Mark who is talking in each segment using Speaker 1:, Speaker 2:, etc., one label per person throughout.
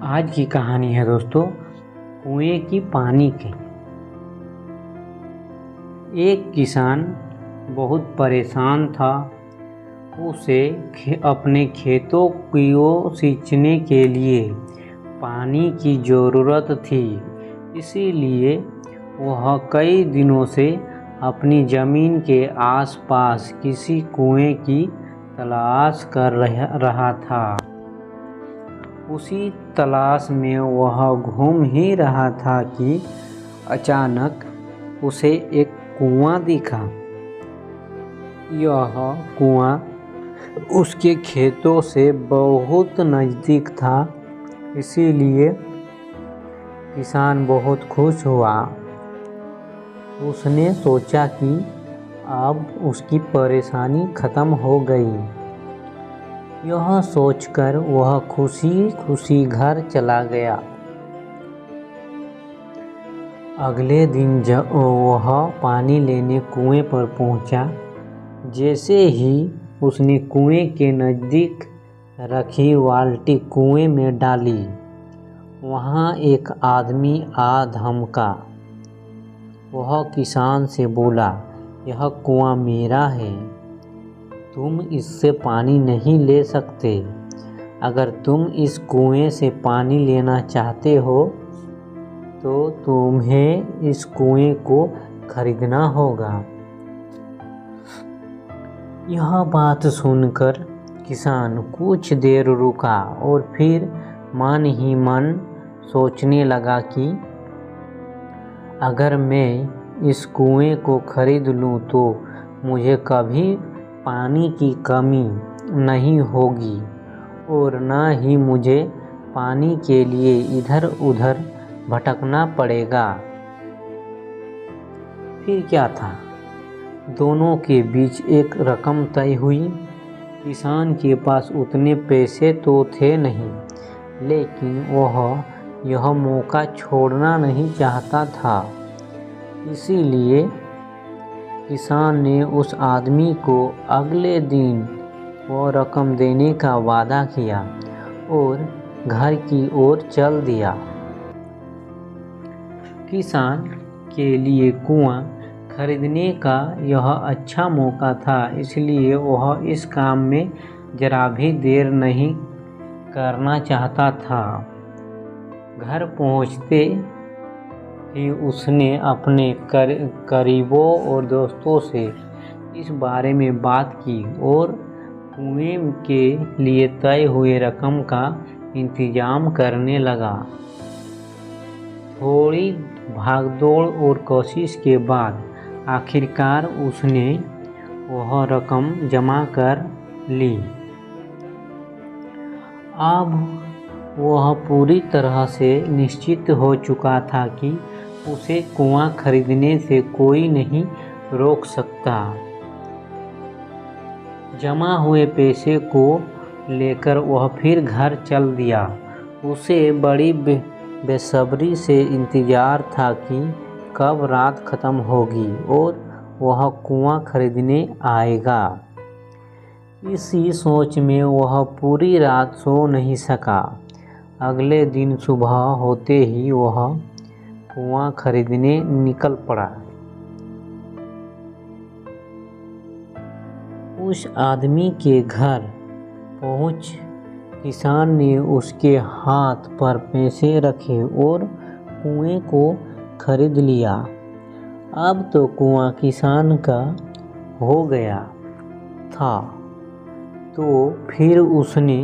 Speaker 1: आज की कहानी है दोस्तों कुएं की पानी की। एक किसान बहुत परेशान था। उसे अपने खेतों को सींचने के लिए पानी की ज़रूरत थी। इसीलिए वह कई दिनों से अपनी ज़मीन के आसपास किसी कुएं की तलाश कर रहा था। उसी तलाश में वह घूम ही रहा था कि अचानक उसे एक कुआं दिखा। यह कुआं उसके खेतों से बहुत नज़दीक था, इसीलिए किसान बहुत खुश हुआ। उसने सोचा कि अब उसकी परेशानी खत्म हो गई। यह सोचकर वह खुशी खुशी घर चला गया। अगले दिन जब वह पानी लेने कुएं पर पहुंचा, जैसे ही उसने कुएं के नज़दीक रखी बाल्टी कुएं में डाली, वहां एक आदमी आ धमका। वह किसान से बोला, यह कुआं मेरा है, तुम इससे पानी नहीं ले सकते। अगर तुम इस कुएं से पानी लेना चाहते हो तो तुम्हें इस कुएं को खरीदना होगा। यह बात सुनकर किसान कुछ देर रुका और फिर मन ही मन सोचने लगा कि अगर मैं इस कुएं को खरीद लूं तो मुझे कभी पानी की कमी नहीं होगी और न ही मुझे पानी के लिए इधर उधर भटकना पड़ेगा। फिर क्या था, दोनों के बीच एक रकम तय हुई। किसान के पास उतने पैसे तो थे नहीं, लेकिन वह यह मौका छोड़ना नहीं चाहता था। इसीलिए किसान ने उस आदमी को अगले दिन वो रकम देने का वादा किया और घर की ओर चल दिया। किसान के लिए कुआं खरीदने का यह अच्छा मौका था, इसलिए वह इस काम में जरा भी देर नहीं करना चाहता था। घर पहुंचते ही उसने अपने करीबों और दोस्तों से इस बारे में बात की और कुएं के लिए तय हुए रकम का इंतजाम करने लगा। थोड़ी भागदौड़ और कोशिश के बाद आखिरकार उसने वह रकम जमा कर ली। अब वह पूरी तरह से निश्चित हो चुका था कि उसे कुआं खरीदने से कोई नहीं रोक सकता। जमा हुए पैसे को लेकर वह फिर घर चल दिया। उसे बड़ी बेसब्री से इंतजार था कि कब रात खत्म होगी और वह कुआं खरीदने आएगा। इसी सोच में वह पूरी रात सो नहीं सका। अगले दिन सुबह होते ही वह कुआं खरीदने निकल पड़ा। उस आदमी के घर पहुंच किसान ने उसके हाथ पर पैसे रखे और कुएं को खरीद लिया। अब तो कुआं किसान का हो गया था। तो फिर उसने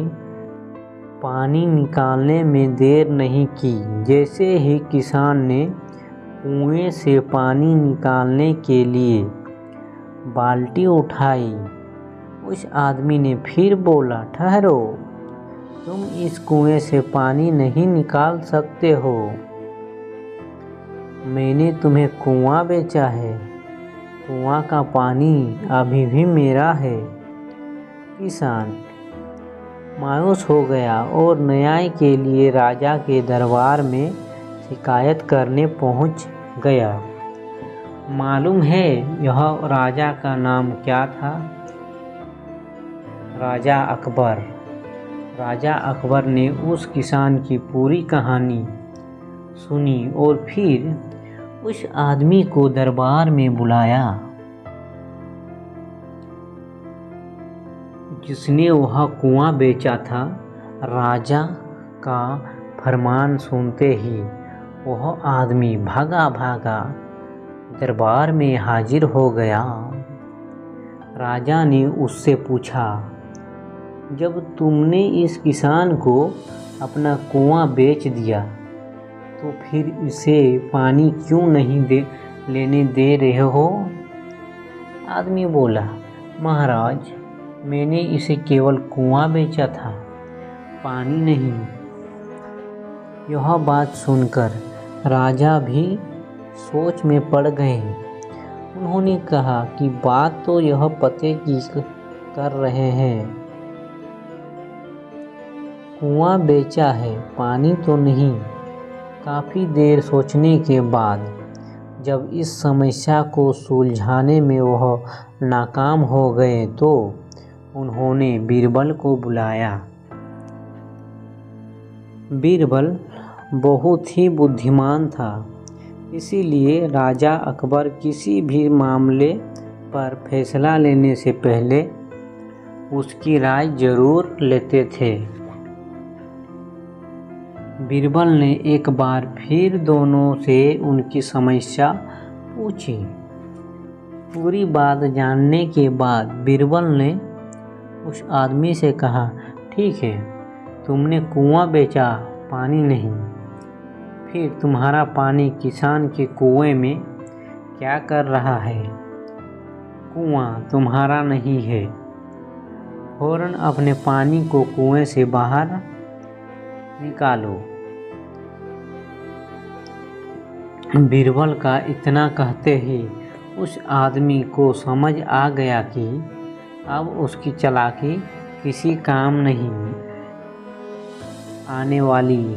Speaker 1: पानी निकालने में देर नहीं की। जैसे ही किसान ने कुएं से पानी निकालने के लिए बाल्टी उठाई, उस आदमी ने फिर बोला, ठहरो, तुम इस कुएं से पानी नहीं निकाल सकते हो। मैंने तुम्हें कुआं बेचा है, कुआं का पानी अभी भी मेरा है। किसान मायूस हो गया और न्याय के लिए राजा के दरबार में शिकायत करने पहुंच गया। मालूम है यह राजा का नाम क्या था? राजा अकबर। राजा अकबर ने उस किसान की पूरी कहानी सुनी और फिर उस आदमी को दरबार में बुलाया जिसने वह कुआं बेचा था। राजा का फरमान सुनते ही वह आदमी भागा भागा दरबार में हाजिर हो गया। राजा ने उससे पूछा, जब तुमने इस किसान को अपना कुआं बेच दिया तो फिर इसे पानी क्यों नहीं लेने दे रहे हो? आदमी बोला, महाराज, मैंने इसे केवल कुआं बेचा था, पानी नहीं। यह बात सुनकर राजा भी सोच में पड़ गए। उन्होंने कहा कि बात तो यह पते की कर रहे हैं, कुआं बेचा है, पानी तो नहीं। काफ़ी देर सोचने के बाद जब इस समस्या को सुलझाने में वह नाकाम हो गए तो उन्होंने बीरबल को बुलाया। बीरबल बहुत ही बुद्धिमान था, इसीलिए राजा अकबर किसी भी मामले पर फैसला लेने से पहले उसकी राय जरूर लेते थे। बीरबल ने एक बार फिर दोनों से उनकी समस्या पूछी। पूरी बात जानने के बाद बीरबल ने उस आदमी से कहा, ठीक है, तुमने कुआं बेचा, पानी नहीं। फिर तुम्हारा पानी किसान के कुएं में क्या कर रहा है? कुआं तुम्हारा नहीं है। फौरन अपने पानी को कुएं से बाहर निकालो। बीरबल का इतना कहते ही उस आदमी को समझ आ गया कि अब उसकी चालाकी किसी काम नहीं आने वाली।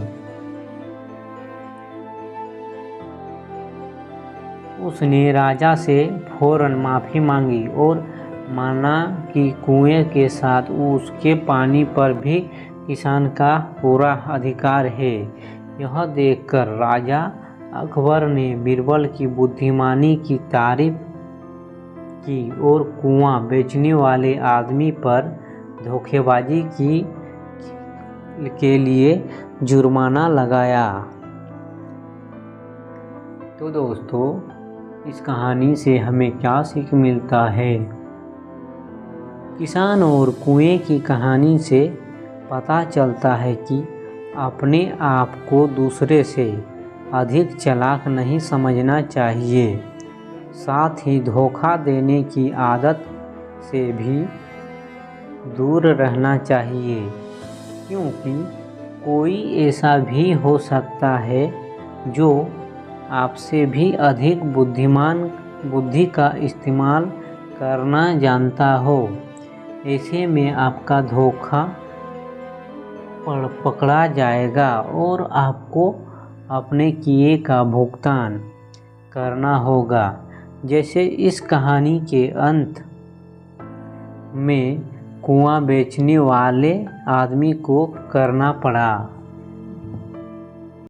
Speaker 1: उसने राजा से फौरन माफ़ी मांगी और माना कि कुएं के साथ उसके पानी पर भी किसान का पूरा अधिकार है। यह देखकर राजा अकबर ने बीरबल की बुद्धिमानी की तारीफ की और कुआं बेचने वाले आदमी पर धोखेबाजी के लिए जुर्माना लगाया। तो दोस्तों, इस कहानी से हमें क्या सीख मिलता है? किसान और कुएं की कहानी से पता चलता है कि अपने आप को दूसरे से अधिक चालाक नहीं समझना चाहिए। साथ ही धोखा देने की आदत से भी दूर रहना चाहिए, क्योंकि कोई ऐसा भी हो सकता है जो आपसे भी अधिक बुद्धि का इस्तेमाल करना जानता हो। ऐसे में आपका धोखा पकड़ा जाएगा और आपको अपने किए का भुगतान करना होगा, जैसे इस कहानी के अंत में कुआं बेचने वाले आदमी को करना पड़ा।